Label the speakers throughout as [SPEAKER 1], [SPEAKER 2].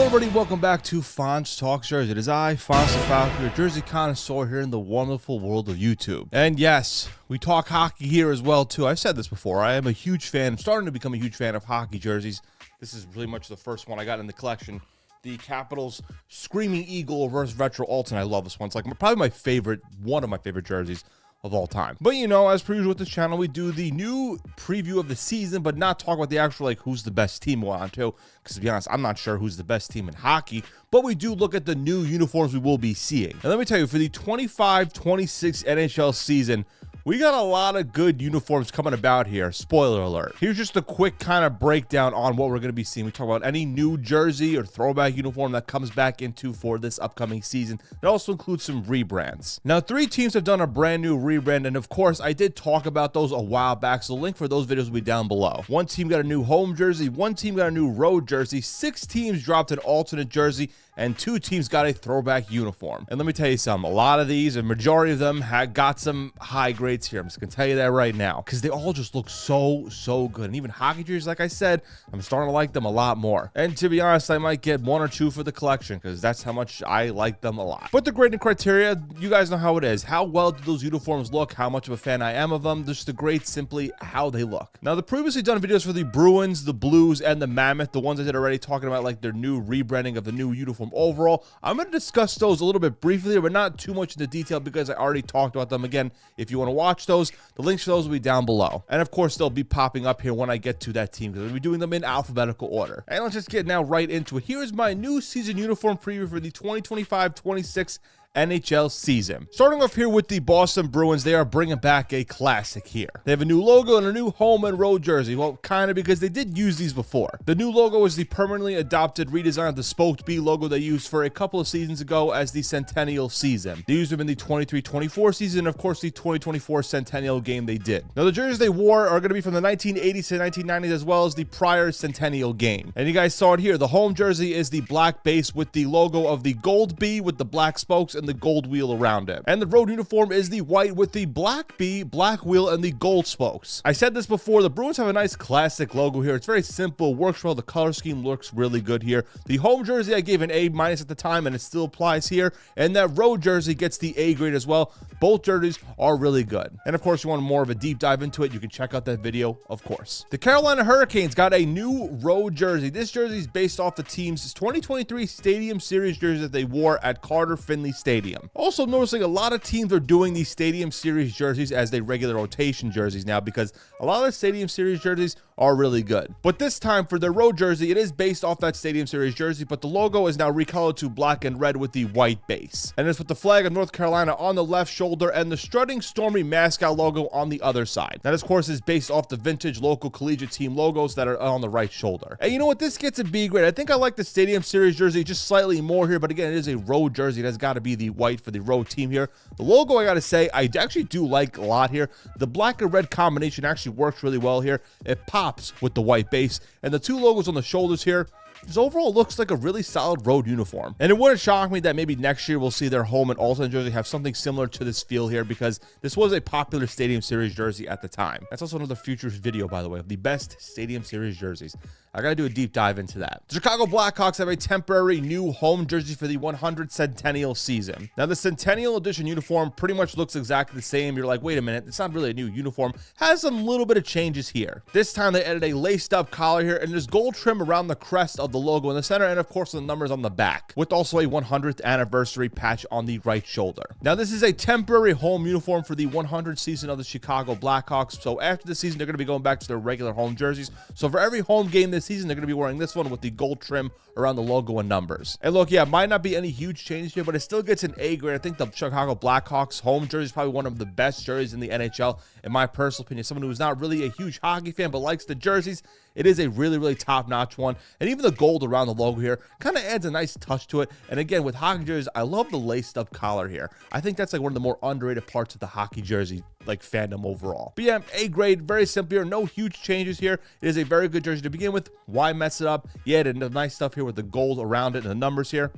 [SPEAKER 1] everybody, welcome back to Fonz Talks Jersey. It is I, Fonz the Falcon, your Jersey connoisseur here in the wonderful world of YouTube. And yes, we talk hockey here as well too. I've said this before, I am a huge fan, I'm starting to become a huge fan of hockey jerseys. This is really much the first one I got in the collection. The Capitals Screaming Eagle versus Retro Alton. I love this one. It's like probably my favorite, one of my favorite jerseys of all time. But you know, as per usual with this channel, we do the new preview of the season, but not talk about the actual, like, who's the best team we're on to. Because to be honest, I'm not sure who's the best team in hockey, but we do look at the new uniforms we will be seeing. And let me tell you, for the 25-26 NHL season, we got a lot of good uniforms coming about here. Spoiler alert. Here's just a quick kind of breakdown on what we're going to be seeing. We talk about any new jersey or throwback uniform that comes back into for this upcoming season. It also includes some rebrands. Now, 3 teams have done a brand new rebrand, and of course, I did talk about those a while back, so the link for those videos will be down below. 1 team got a new home jersey, 1 team got a new road jersey, 6 teams dropped an alternate jersey, and 2 teams got a throwback uniform. And let me tell you something, a lot of these, a majority of them had got some high grades here. I'm just gonna tell you that right now, because they all just look so good. And even hockey jerseys, like I said, I'm starting to like them a lot more. And to be honest, I might get 1 or 2 for the collection, because that's how much I like them a lot. But the grading criteria, you guys know how it is. How well do those uniforms look? How much of a fan I am of them? Just the grade, simply how they look. Now, the previously done videos for the Bruins, the Blues, and the Mammoth, the ones I did already, talking about like their new rebranding of the new uniform overall, I'm going to discuss those a little bit briefly, but not too much into detail because I already talked about them. Again, if you want to watch those, the links for those will be down below. And of course, they'll be popping up here when I get to that team, because we'll be doing them in alphabetical order. And let's just get now right into it. Here's my new season uniform preview for the 2025-26 NHL season. Starting off here with the Boston Bruins, they are bringing back a classic here. They have a new logo and a new home and road jersey. Well, kind of, because they did use these before. The new logo is the permanently adopted redesign of the Spoked B logo they used for a couple of seasons ago as the Centennial season. They used them in the 23-24 season, and of course the 2024 Centennial game they did. Now, the jerseys they wore are going to be from the 1980s to 1990s, as well as the prior Centennial game. And you guys saw it here. The home jersey is the black base with the logo of the gold B with the black spokes and the gold wheel around it. And the road uniform is the white with the black B, black wheel, and the gold spokes. I said this before, the Bruins have a nice classic logo here. It's very simple, works well. The color scheme looks really good here. The home jersey I gave an A- at the time, and it still applies here. And that road jersey gets the A grade as well. Both jerseys are really good. And of course, you want more of a deep dive into it, you can check out that video, of course. The Carolina Hurricanes got a new road jersey. This jersey is based off the team's 2023 Stadium Series jersey that they wore at Carter Finley Stadium. Also noticing a lot of teams are doing these Stadium Series jerseys as their regular rotation jerseys now, because a lot of the Stadium Series jerseys are really good. But this time for their road jersey, it is based off that Stadium Series jersey, but the logo is now recolored to black and red with the white base. And it's with the flag of North Carolina on the left shoulder and the strutting Stormy mascot logo on the other side. That, of course, is based off the vintage local collegiate team logos that are on the right shoulder. And you know what? This gets a B grade. I think I like the Stadium Series jersey just slightly more here, but again, it is a road jersey. It has got to be the white for the road team here. The logo, I got to say, I actually do like a lot here. The black and red combination actually works really well here. It pops with the white base, and the 2 logos on the shoulders here, this overall looks like a really solid road uniform. And it wouldn't shock me that maybe next year we'll see their home and alternate jersey have something similar to this feel here, because this was a popular Stadium Series jersey at the time. That's also another future video, by the way, of the best Stadium Series jerseys. I gotta do a deep dive into that. The Chicago Blackhawks have a temporary new home jersey for the 100 Centennial season. Now, the Centennial Edition uniform pretty much looks exactly the same. You're like, wait a minute, it's not really a new uniform. Has some little bit of changes here. This time they added a laced up collar here, and there's gold trim around the crest of the logo in the center, and of course the numbers on the back, with also a 100th anniversary patch on the right shoulder. Now, this is a temporary home uniform for the 100th season of the Chicago Blackhawks. So after the season, they're going to be going back to their regular home jerseys. So for every home game this season, they're going to be wearing this one with the gold trim around the logo and numbers. And look, yeah, might not be any huge changes here, but it still gets an A grade. I think the Chicago Blackhawks home jersey is probably one of the best jerseys in the NHL, in my personal opinion. Someone who's not really a huge hockey fan but likes the jerseys, it is a really top-notch one. And even the gold around the logo here kind of adds a nice touch to it. And again, with hockey jerseys, I love the laced up collar here. I think that's like one of the more underrated parts of the hockey jersey like fandom overall. But yeah, A grade, very simple here, no huge changes here. It is a very good jersey to begin with. Why mess it up? Yeah, the nice stuff here with the gold around it and the numbers here.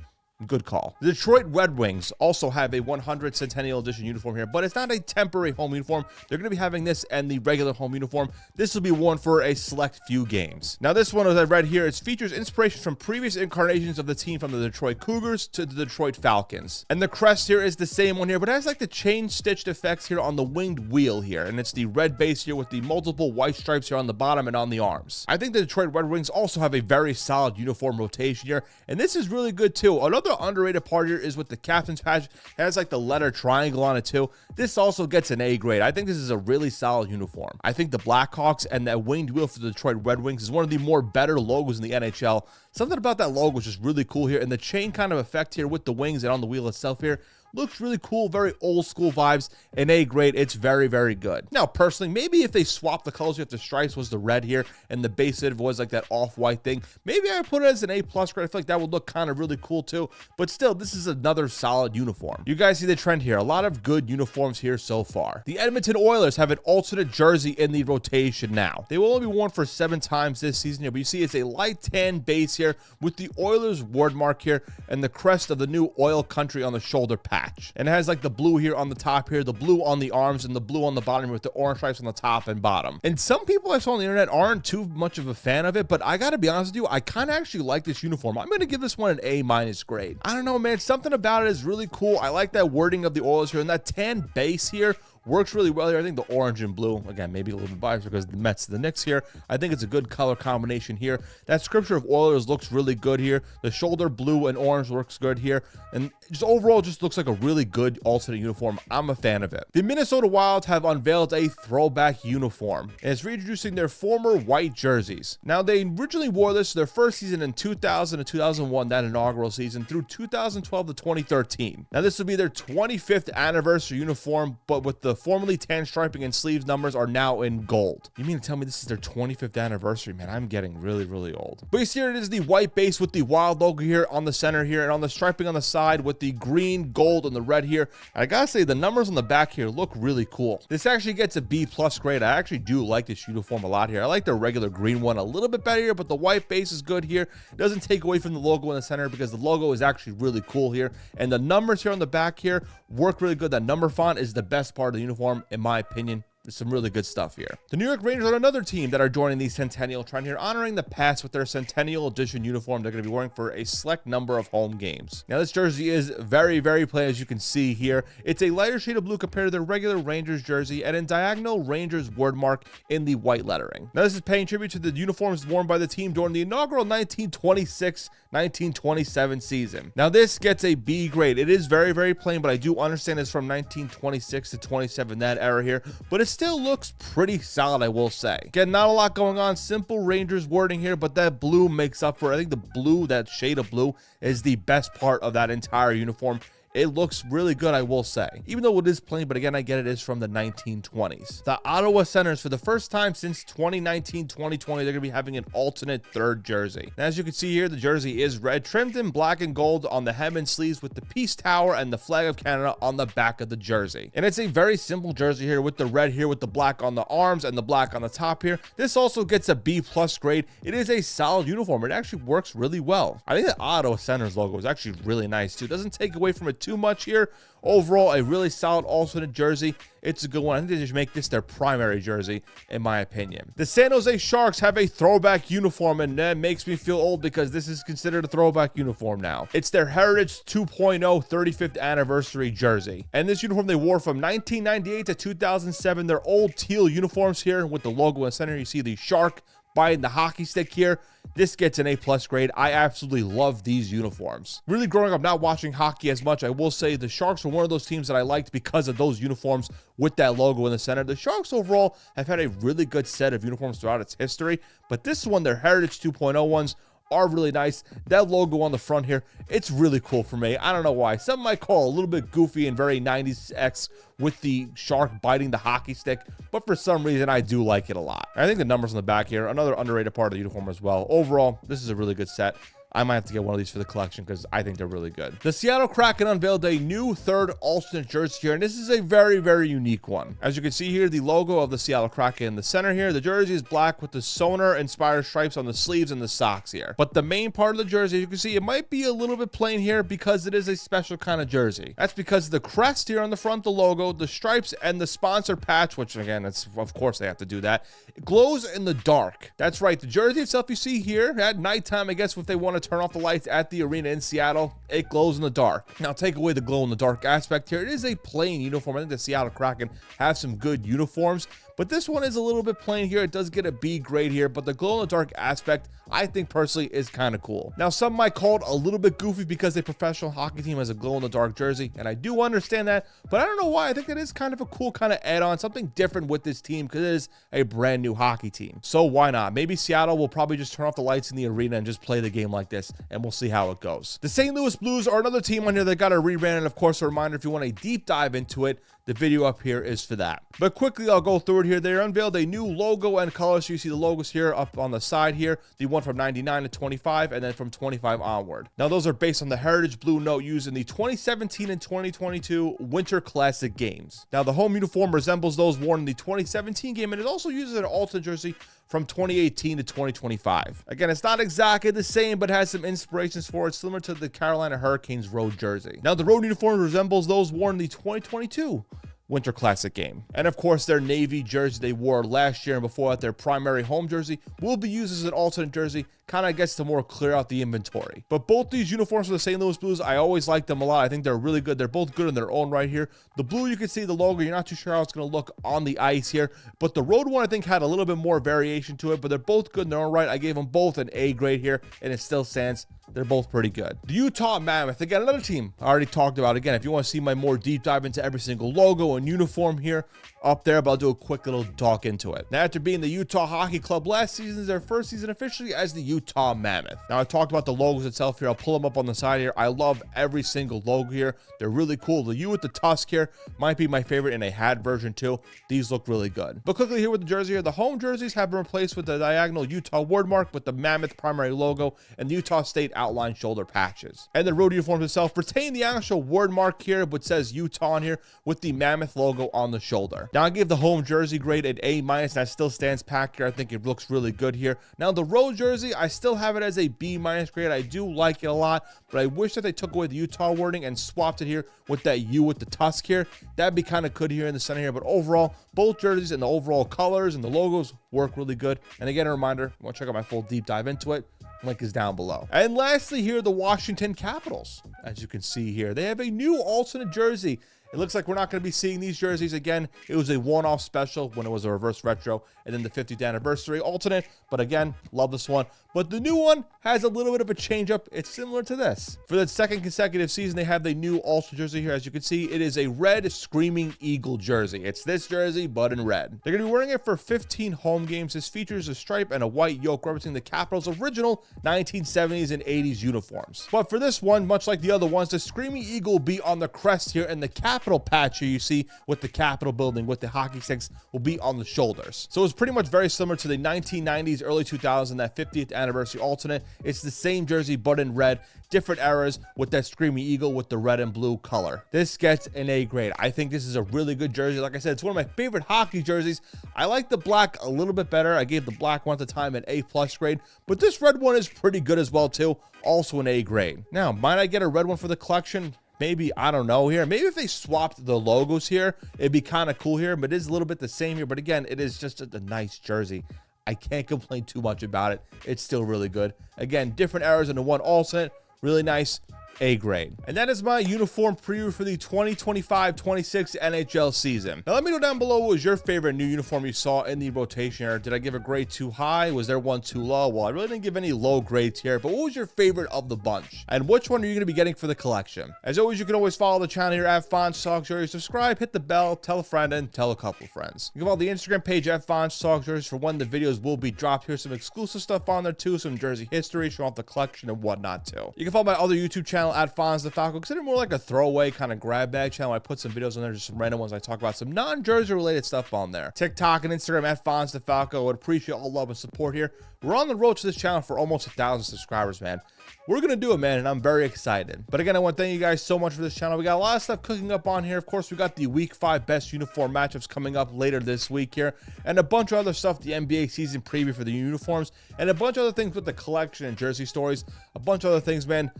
[SPEAKER 1] Good call. The Detroit Red Wings also have a 100 Centennial Edition uniform here, but it's not a temporary home uniform. They're going to be having this and the regular home uniform. This will be worn for a select few games. Now, this one, as I read here, it features inspiration from previous incarnations of the team, from the Detroit Cougars to the Detroit Falcons. And the crest here is the same one here, but it has like the chain-stitched effects here on the winged wheel here, and it's the red base here with the multiple white stripes here on the bottom and on the arms. I think the Detroit Red Wings also have a very solid uniform rotation here, and this is really good too. Another underrated part here is with the captain's patch. It has like the letter triangle on it too. This also gets an A grade. I think this is a really solid uniform. I think the Blackhawks and that winged wheel for the Detroit Red Wings is one of the more better logos in the NHL. Something about that logo is just really cool here, and the chain kind of effect here with the wings and on the wheel itself here looks really cool. Very old school vibes. An A grade. It's very, very good. Now, personally, maybe if they swap the colors, if the stripes was the red here and the base of it was like that off-white thing, maybe I would put it as an A+ grade. I feel like that would look kind of really cool too. But still, this is another solid uniform. You guys see the trend here. A lot of good uniforms here so far. The Edmonton Oilers have an alternate jersey in the rotation now. They will only be worn for 7 times this season here, but you see it's a light tan base here with the Oilers word mark here and the crest of the new oil country on the shoulder pad. And it has like the blue here on the top here, the blue on the arms, and the blue on the bottom with the orange stripes on the top and bottom. And some people I saw on the internet aren't too much of a fan of it, but I gotta be honest with you, I kind of actually like this uniform. I'm gonna give this one an A- grade. I don't know, man, something about it is really cool. I like that wording of the Oilers here, and that tan base here works really well here. I think the orange and blue, again, maybe a little bit biased because the Mets, the Knicks here. I think it's a good color combination here. That scripture of Oilers looks really good here. The shoulder blue and orange looks good here. And just overall, just looks like a really good alternate uniform. I'm a fan of it. The Minnesota Wild have unveiled a throwback uniform, and it's reintroducing their former white jerseys. Now, they originally wore this their first season in 2000 and 2001, that inaugural season, through 2012 to 2013. Now, this will be their 25th anniversary uniform, but with the formerly tan striping and sleeves numbers are now in gold. You mean to tell me this is their 25th anniversary? Man, I'm getting really, really old. But you see here it is, the white base with the Wild logo here on the center here, and on the striping on the side with the green, gold, and the red here. And I gotta say, the numbers on the back here look really cool. This actually gets a B+ grade. I actually do like this uniform a lot here. I like the regular green one a little bit better here, but the white base is good here. It doesn't take away from the logo in the center because the logo is actually really cool here. And the numbers here on the back here work really good. That number font is the best part of the uniform, in my opinion. There's some really good stuff here. The New York Rangers are another team that are joining the Centennial trend here, honoring the past with their Centennial Edition uniform they're going to be wearing for a select number of home games. Now, this jersey is very, very plain, as you can see here. It's a lighter shade of blue compared to their regular Rangers jersey, and in diagonal, Rangers word mark in the white lettering. Now, this is paying tribute to the uniforms worn by the team during the inaugural 1926-1927 season. Now, this gets a B grade. It is very, very plain, but I do understand it's from 1926 to 27, that era here, but it's still looks pretty solid, I will say. Again, not a lot going on. Simple Rangers wording here, but that blue makes up for it. I think the blue, that shade of blue, is the best part of that entire uniform. It looks really good, I will say. Even though it is plain, but again, I get it is from the 1920s. The Ottawa Senators, for the first time since 2019-2020, they're going to be having an alternate third jersey. And as you can see here, the jersey is red, trimmed in black and gold on the hem and sleeves with the Peace Tower and the flag of Canada on the back of the jersey. And it's a very simple jersey here with the red here with the black on the arms and the black on the top here. This also gets a B+ grade. It is a solid uniform. It actually works really well. I think the Ottawa Senators logo is actually really nice too. It doesn't take away from it too much here. Overall, a really solid alternate jersey. It's a good one. I think they should make this their primary jersey, in my opinion. The San Jose Sharks have a throwback uniform, and that makes me feel old because this is considered a throwback uniform now. It's their Heritage 2.0 35th anniversary jersey. And this uniform they wore from 1998 to 2007. Their old teal uniforms here with the logo in the center. You see the shark biting the hockey stick here. This gets an A+ grade. I absolutely love these uniforms. Really growing up not watching hockey as much, I will say the Sharks were one of those teams that I liked because of those uniforms with that logo in the center. The Sharks overall have had a really good set of uniforms throughout its history, but this one, their Heritage 2.0 ones, are really nice. That logo on the front here, it's really cool for me. I don't know why. Some might call it a little bit goofy and very 90s with the shark biting the hockey stick, but for some reason I do like it a lot. I think the numbers on the back here, another underrated part of the uniform as well. Overall, this is a really good set. I might have to get one of these for the collection because I think they're really good. The Seattle Kraken unveiled a new third alternate jersey here, and this is a very, very unique one. As you can see here, the logo of the Seattle Kraken in the center here. The jersey is black with the sonar-inspired stripes on the sleeves and the socks here. But the main part of the jersey, you can see, it might be a little bit plain here because it is a special kind of jersey. That's because the crest here on the front, the logo, the stripes, and the sponsor patch, which again, it's of course they have to do that, it glows in the dark. That's right. The jersey itself you see here at nighttime, I guess if they want to turn off the lights at the arena in Seattle, it glows in the dark. Now take away the glow in the dark aspect here. It is a plain uniform. I think the Seattle Kraken have some good uniforms, but this one is a little bit plain here. It does get a B grade here, but the glow in the dark aspect, I think personally, is kind of cool. Now some might call it a little bit goofy because a professional hockey team has a glow in the dark jersey, and I do understand that, but I don't know why. I think it is kind of a cool kind of add-on, something different with this team because it is a brand new hockey team. So why not? Maybe Seattle will probably just turn off the lights in the arena and just play the game like this, and we'll see how it goes. The St. Louis Blues are another team on here that got a rebrand, and of course a reminder, if you want a deep dive into it, the video up here is for that. But quickly, I'll go through it here. They unveiled a new logo and color. So you see the logos here up on the side here. The one from 99 to 25 and then from 25 onward. Now, those are based on the heritage blue note used in the 2017 and 2022 Winter Classic games. Now, the home uniform resembles those worn in the 2017 game, and it also uses an alternate jersey from 2018 to 2025. Again, it's not exactly the same, but has some inspirations for it, similar to the Carolina Hurricanes road jersey. Now, the road uniform resembles those worn in the 2022 Winter Classic game. And of course, their navy jersey they wore last year and before that, their primary home jersey, will be used as an alternate jersey, kind of gets to more clear out the inventory. But both these uniforms for the St. Louis Blues, I always like them a lot. I think they're really good. They're both good in their own right here. The blue, you can see the logo. You're not too sure how it's going to look on the ice here. But the road one, I think, had a little bit more variation to it. But they're both good in their own right. I gave them both an A grade here, and it still stands. They're both pretty good. The Utah Mammoth, again, another team I already talked about. Again, if you want to see my more deep dive into every single logo and uniform here, up there, but I'll do a quick little talk into it. Now, after being the Utah Hockey Club last season, is their first season officially as the Utah Mammoth. Now, I talked about the logos itself here. I'll pull them up on the side here. I love every single logo here. They're really cool. The U with the tusk here might be my favorite in a hat version too. These look really good. But quickly here with the jersey here, the home jerseys have been replaced with the diagonal Utah word mark with the Mammoth primary logo and the Utah State outline shoulder patches. And the road uniforms itself retain the actual word mark here, but says Utah on here with the Mammoth logo on the shoulder. Now, I give the home jersey grade an A-, and that still stands packed here. I think it looks really good here. Now, the road jersey, I still have it as a B- grade. I do like it a lot, but I wish that they took away the Utah wording and swapped it here with that U with the tusk here. That'd be kind of good here in the center here, but overall, both jerseys and the overall colors and the logos work really good. And again, a reminder, you want to check out my full deep dive into it, link is down below. And lastly here, the Washington Capitals. As you can see here, they have a new alternate jersey. It looks like we're not going to be seeing these jerseys again. It was a one-off special when it was a reverse retro and then the 50th anniversary alternate. But again, love this one. But the new one has a little bit of a change up. It's similar to this. For the second consecutive season, they have the new alternate jersey here. As you can see, it is a red Screaming Eagle jersey. It's this jersey, but in red. They're going to be wearing it for 15 home games. This features a stripe and a white yoke representing the Capitals' original 1970s and 80s uniforms. But for this one, much like the other ones, the Screaming Eagle will be on the crest here, and the Capitol patch here you see with the Capitol building with the hockey sticks will be on the shoulders. So it's pretty much very similar to the 1990s, early 2000s, that 50th anniversary alternate. It's the same jersey, but in red. Different eras with that Screaming Eagle with the red and blue color. This gets an A grade. I think this is a really good jersey. Like I said, it's one of my favorite hockey jerseys. I like the black a little bit better. I gave the black one at the time an A+ grade, but this red one is pretty good as well too. Also an A grade. Now, might I get a red one for the collection? Maybe, I don't know here. Maybe if they swapped the logos here, it'd be kind of cool here, but it is a little bit the same here. But again, it is just a nice jersey. I can't complain too much about it. It's still really good. Again, different eras in the one alternate. Really nice. A grade. And that is my uniform preview for the 2025-26 NHL season. Now let me know down below, what was your favorite new uniform you saw in the rotation here? Did I give a grade too high? Was there one too low? Well, I really didn't give any low grades here, but what was your favorite of the bunch? And which one are you going to be getting for the collection? As always, you can always follow the channel here at Fonz Talk Jerseys. Subscribe, hit the bell, tell a friend, and tell a couple of friends. You can follow the Instagram page at Fonz Talk Jerseys for when the videos will be dropped. Here's some exclusive stuff on there too, some jersey history, showing off the collection and whatnot too. You can follow my other YouTube channel channel at Fonz the Falco. Consider more like a throwaway kind of grab bag channel. I put some videos on there, just some random ones. I talk about some non-jersey related stuff on there. TikTok and Instagram at Fonz the Falco. Would appreciate all love and support here. We're on the road to this channel for almost 1,000 subscribers, man. We're going to do it, man, and I'm very excited. But again, I want to thank you guys so much for this channel. We got a lot of stuff cooking up on here. Of course, we got the Week 5 best uniform matchups coming up later this week here, and a bunch of other stuff, the NBA season preview for the uniforms, and a bunch of other things with the collection and jersey stories, a bunch of other things, man.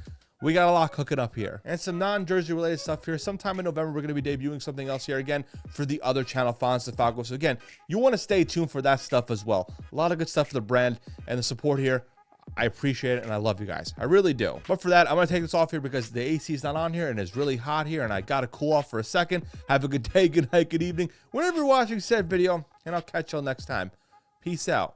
[SPEAKER 1] We got a lot cooking up here, and some non-jersey related stuff here. Sometime in November, we're going to be debuting something else here again for the other channel, Fonz the Falco. So again, you want to stay tuned for that stuff as well. A lot of good stuff for the brand and the support here. I appreciate it, and I love you guys. I really do. But for that, I'm going to take this off here because the AC is not on here, and it's really hot here, and I got to cool off for a second. Have a good day, good night, good evening, whenever you're watching said video, and I'll catch y'all next time. Peace out.